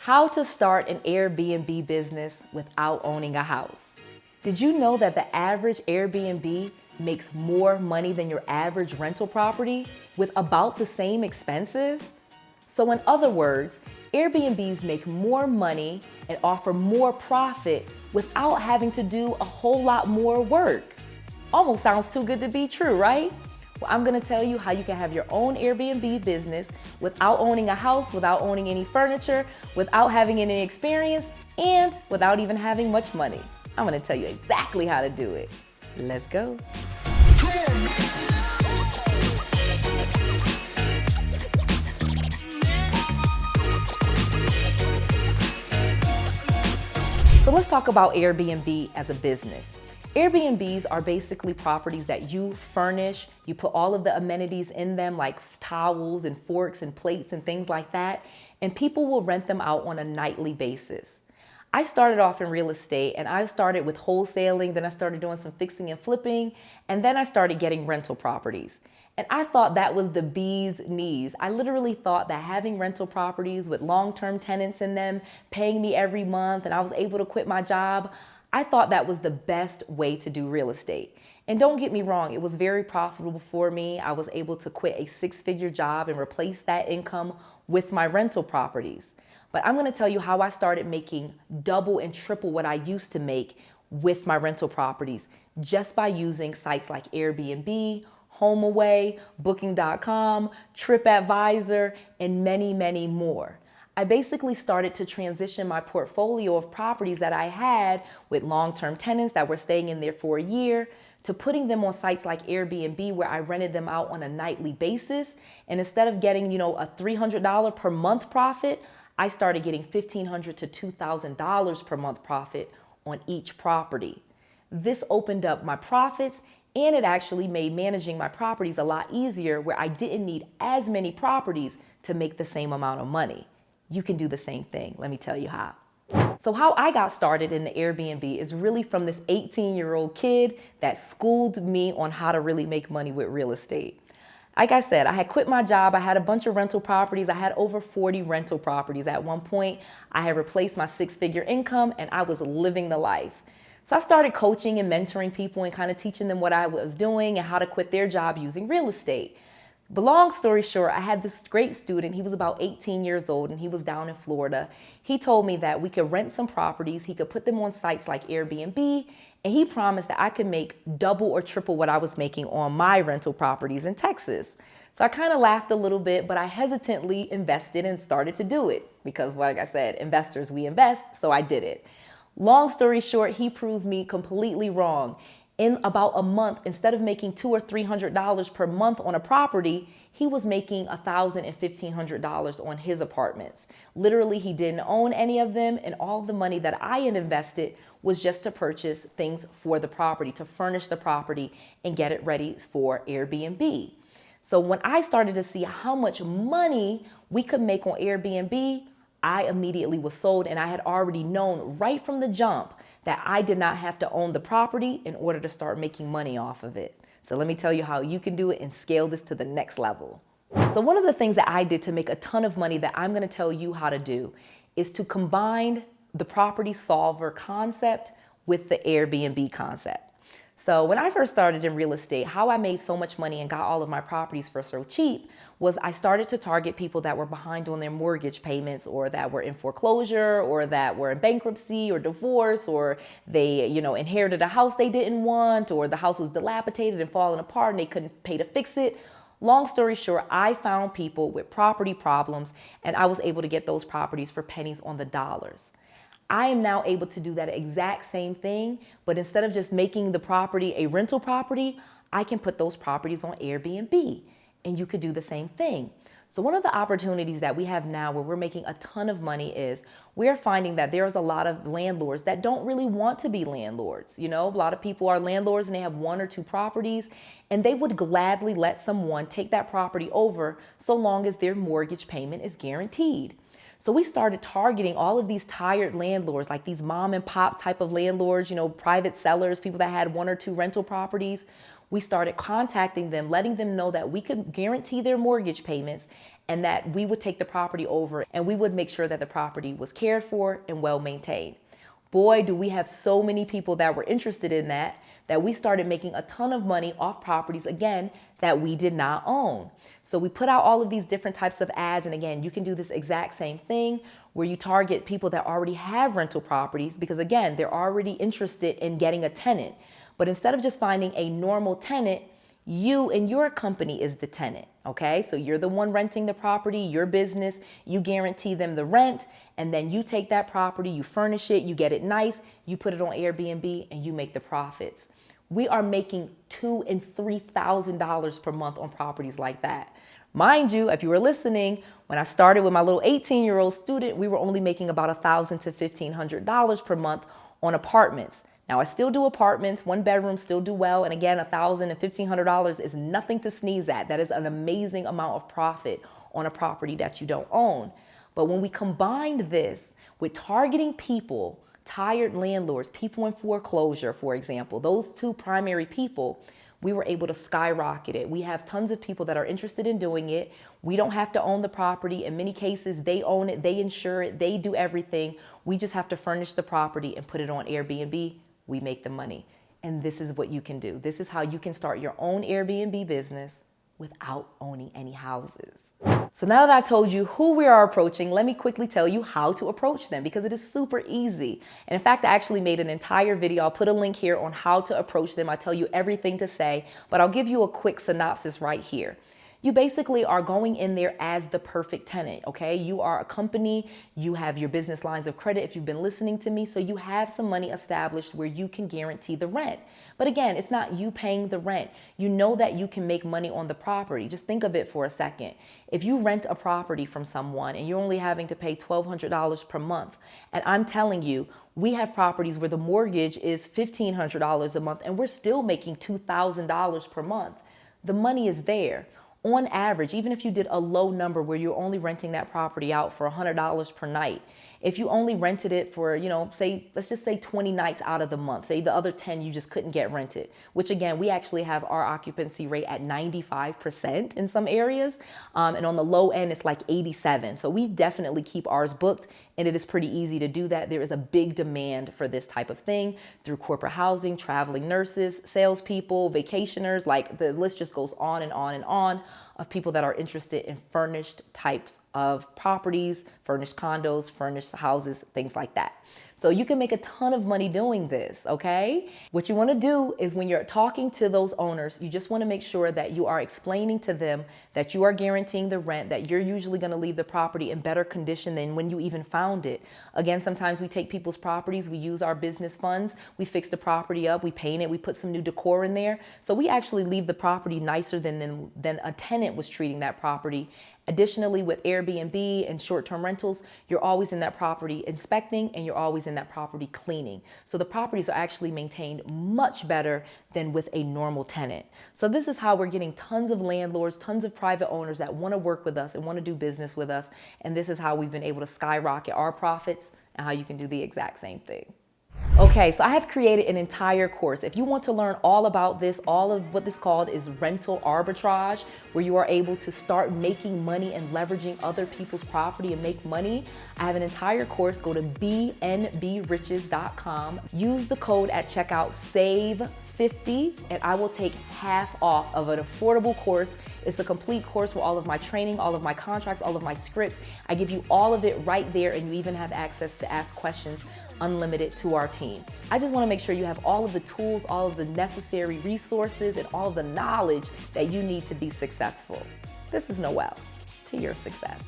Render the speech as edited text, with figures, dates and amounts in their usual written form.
How to start an Airbnb business without owning a house. Did you know that the average Airbnb makes more money than your average rental property with about the same expenses? So in other words, Airbnbs make more money and offer more profit without having to do a whole lot more work. Almost sounds too good to be true, right? Well, I'm gonna tell you how you can have your own Airbnb business without owning a house, without owning any furniture, without having any experience, and without even having much money. I'm gonna tell you exactly how to do it. Let's go. So let's talk about Airbnb as a business. Airbnbs are basically properties that you furnish. You put all of the amenities in them like towels and forks and plates and things like that, and people will rent them out on a nightly basis. I started off in real estate and I started with wholesaling, then I started doing some fixing and flipping, and then I started getting rental properties. And I thought that was the bee's knees. I literally thought that having rental properties with long-term tenants in them, paying me every month, and I was able to quit my job, I thought that was the best way to do real estate. And don't get me wrong, it was very profitable for me. I was able to quit a six-figure job and replace that income with my rental properties. But I'm gonna tell you how I started making double and triple what I used to make with my rental properties just by using sites like Airbnb, HomeAway, Booking.com, TripAdvisor, and many, many more. I basically started to transition my portfolio of properties that I had with long-term tenants that were staying in there for a year to putting them on sites like Airbnb where I rented them out on a nightly basis. And instead of getting, a $300 per month profit, I started getting $1,500 to $2,000 per month profit on each property. This opened up my profits, and it actually made managing my properties a lot easier where I didn't need as many properties to make the same amount of money. You can do the same thing. Let me tell you how. So how I got started in the Airbnb is really from this 18-year-old kid that schooled me on how to really make money with real estate. Like I said, I had quit my job. I had a bunch of rental properties. I had over 40 rental properties at one point. I had replaced my six-figure income and I was living the life. So I started coaching and mentoring people and kind of teaching them what I was doing and how to quit their job using real estate. But long story short, I had this great student. He was about 18 years old and he was down in Florida. He told me that we could rent some properties. He could put them on sites like Airbnb, and he promised that I could make double or triple what I was making on my rental properties in Texas. So I kind of laughed a little bit, but I hesitantly invested and started to do it because, like I said, investors, we invest, so I did it. Long story short, he proved me completely wrong. In about a month, instead of making $200 or $300 per month on a property, he was making $1,000 and $1,500 on his apartments. Literally, he didn't own any of them, and all the money that I had invested was just to purchase things for the property, to furnish the property and get it ready for Airbnb. So when I started to see how much money we could make on Airbnb, I immediately was sold, and I had already known right from the jump that I did not have to own the property in order to start making money off of it. So let me tell you how you can do it and scale this to the next level. So one of the things that I did to make a ton of money that I'm gonna tell you how to do is to combine the property solver concept with the Airbnb concept. So when I first started in real estate, how I made so much money and got all of my properties for so cheap was I started to target people that were behind on their mortgage payments, or that were in foreclosure, or that were in bankruptcy or divorce, or they, inherited a house they didn't want, or the house was dilapidated and falling apart and they couldn't pay to fix it. Long story short, I found people with property problems and I was able to get those properties for pennies on the dollars. I am now able to do that exact same thing, but instead of just making the property a rental property, I can put those properties on Airbnb, and you could do the same thing. So one of the opportunities that we have now where we're making a ton of money is we're finding that there's a lot of landlords that don't really want to be landlords. A lot of people are landlords and they have one or two properties, and they would gladly let someone take that property over so long as their mortgage payment is guaranteed. So we started targeting all of these tired landlords, like these mom and pop type of landlords, private sellers, people that had one or two rental properties. We started contacting them, letting them know that we could guarantee their mortgage payments and that we would take the property over and we would make sure that the property was cared for and well maintained. Boy, do we have so many people that were interested in that we started making a ton of money off properties, again, that we did not own. So we put out all of these different types of ads. And again, you can do this exact same thing where you target people that already have rental properties because, again, they're already interested in getting a tenant. But instead of just finding a normal tenant, you and your company is the tenant, okay? So you're the one renting the property, your business, you guarantee them the rent, and then you take that property, you furnish it, you get it nice, you put it on Airbnb, and you make the profits. We are making $2,000 and $3,000 per month on properties like that. Mind you, if you were listening, when I started with my little 18-year-old student, we were only making about $1,000 to $1,500 per month on apartments. Now, I still do apartments, one bedroom still do well. And again, $1,000 and $1,500 is nothing to sneeze at. That is an amazing amount of profit on a property that you don't own. But when we combined this with targeting people, tired landlords, people in foreclosure, for example, those two primary people, we were able to skyrocket it. We have tons of people that are interested in doing it. We don't have to own the property. In many cases, they own it, they insure it, they do everything. We just have to furnish the property and put it on Airbnb. We make the money. And this is what you can do. This is how you can start your own Airbnb business without owning any houses. So now that I told you who we are approaching, let me quickly tell you how to approach them because it is super easy. And in fact, I actually made an entire video. I'll put a link here on how to approach them. I tell you everything to say, but I'll give you a quick synopsis right here. You basically are going in there as the perfect tenant, okay? You are a company, you have your business lines of credit if you've been listening to me, so you have some money established where you can guarantee the rent. But again, it's not you paying the rent. You know that you can make money on the property. Just think of it for a second. If you rent a property from someone and you're only having to pay $1,200 per month, and I'm telling you, we have properties where the mortgage is $1,500 a month and we're still making $2,000 per month. The money is there. On average, even if you did a low number where you're only renting that property out for $100 per night, if you only rented it for, let's just say 20 nights out of the month, say the other 10 you just couldn't get rented, which again, we actually have our occupancy rate at 95% in some areas. And on the low end, it's like 87. So we definitely keep ours booked and it is pretty easy to do that. There is a big demand for this type of thing through corporate housing, traveling nurses, salespeople, vacationers, like the list just goes on and on and on of people that are interested in furnished types of properties, furnished condos, furnished houses, things like that. So you can make a ton of money doing this, okay? What you want to do is when you're talking to those owners, you just want to make sure that you are explaining to them that you are guaranteeing the rent, that you're usually going to leave the property in better condition than when you even found it. Again, sometimes we take people's properties, we use our business funds, we fix the property up, we paint it, we put some new decor in there. So we actually leave the property nicer than a tenant was treating that property. Additionally, with Airbnb and short-term rentals, you're always in that property inspecting and you're always in that property cleaning. So the properties are actually maintained much better than with a normal tenant. So this is how we're getting tons of landlords, tons of private owners that want to work with us and want to do business with us. And this is how we've been able to skyrocket our profits and how you can do the exact same thing. Okay, so I have created an entire course. If you want to learn all about this, all of what this called is rental arbitrage, where you are able to start making money and leveraging other people's property and make money, I have an entire course. Go to bnbriches.com. Use the code at checkout SAVE50 and I will take half off of an affordable course. It's a complete course with all of my training, all of my contracts, all of my scripts. I give you all of it right there and you even have access to ask questions unlimited to our team. I just want to make sure you have all of the tools, all of the necessary resources, and all of the knowledge that you need to be successful. This is Noelle, to your success.